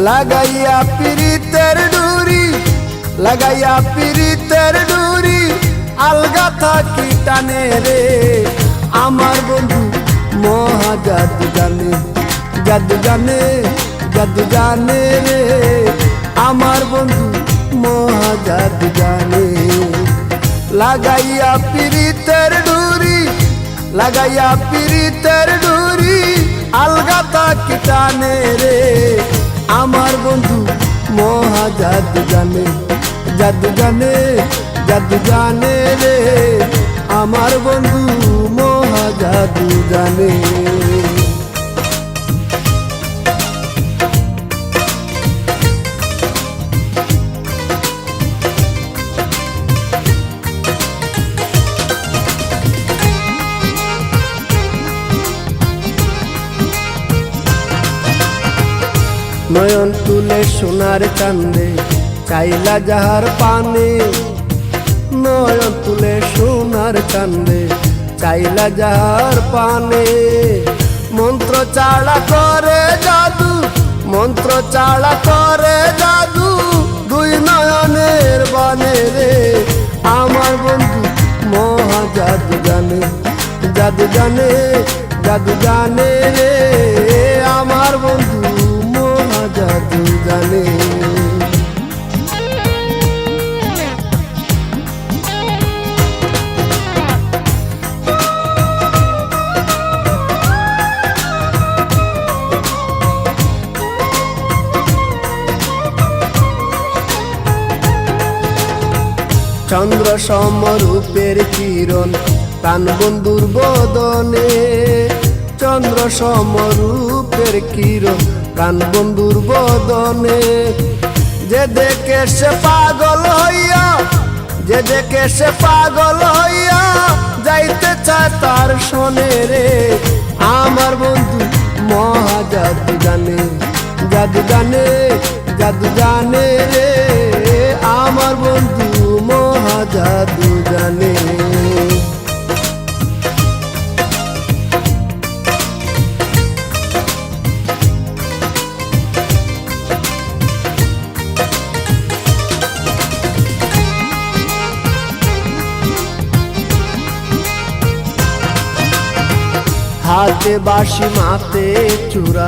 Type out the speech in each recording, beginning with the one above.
লাগাইয়া পিরিতের ডুরি, লাগাইয়া পিরিতের ডুরি, আলগা থাকি টানে রে। আমার বন্ধু মহা জাদু জানে, জাদু জানে, জাদু জানে রে। আমার বন্ধু মহা জাদু জানে। লাগাইয়া পিরিতের ডুরি, লাগাইয়া পিরিতের ডুরি, আলগা থাকি টানে রে। আমার বন্ধু মহা জাদু জানে, জাদু জানে, জাদু জানে রে। আমার বন্ধু মহা জাদু জানে। নয়ন তুলে সোনার চান্দে চাইলা যাহার পানে, নয়ন তুলে সোনার চান্দে চাইলা যাহার পানে। মন্ত্র চালা করে জাদু, মন্ত্র চালা করে জাদু, দুই নয়নের বানে রে। আমার বন্ধু মহা জাদু জানে, জাদু জানে, জাদু জানে রে। আমার বন্ধু মহা জাদু জানে। চন্দ্র সমরূপের কিরণ প্রাণ বন্ধুর বদনে, চন্দ্র সমরূপের কিরণ প্রাণ বন্ধুর বদনে। যে দেখে সে পাগল হইয়া, যে দেখে সে পাগল হইয়া, যাইতে চায় তার শোনে রে। আমার বন্ধু মহা জাদু জানে, জাদু জানে, জাদু জানে রে। আমার বন্ধু মহা জাদু জানে। হাতে বাঁশি মাতে চূড়া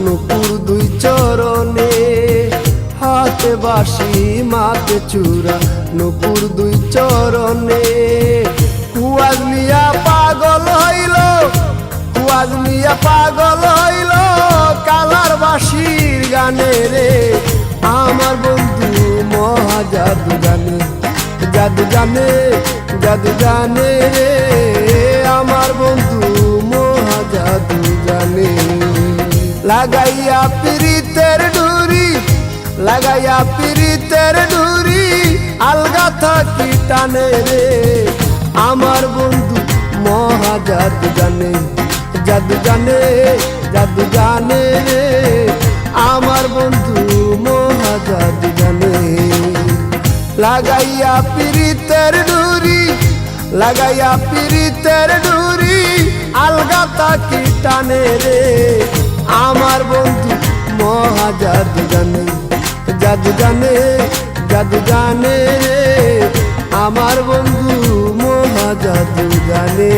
নুপুর দুই চরণে, হাতে বাঁশি মাতে চূড়া নুপুর দুই চরণে। কুয়াজ মিয়া পাগল হইল, কুয়াজ মিয়া পাগল হইল, কালার বাঁশির গানে রে। আমার বন্ধু মহা জাদু জানে, জাদু জানে, জাদু জানে রে। আমার বন্ধু মহা জাদু জানে। লাগাইয়া পিরিতের ডুরি, লাগাইয়া পিরিতের ডুরি, আলগা থাকি টানে রে। আমার বন্ধু মহা জাদু জানে, জাদু জানে, জাদু জানে রে। আমার বন্ধু মহা জাদু জানে। লাগাইয়া পিরিতের ডুরি, লাগাইয়া পিরিতের ডুরি, আলগা থাকি টানে রে। আমার বন্ধু মহা জাদু জানে, জাদু জানে, জাদু জানে রে। আমার বন্ধু মহা জাদু জানে।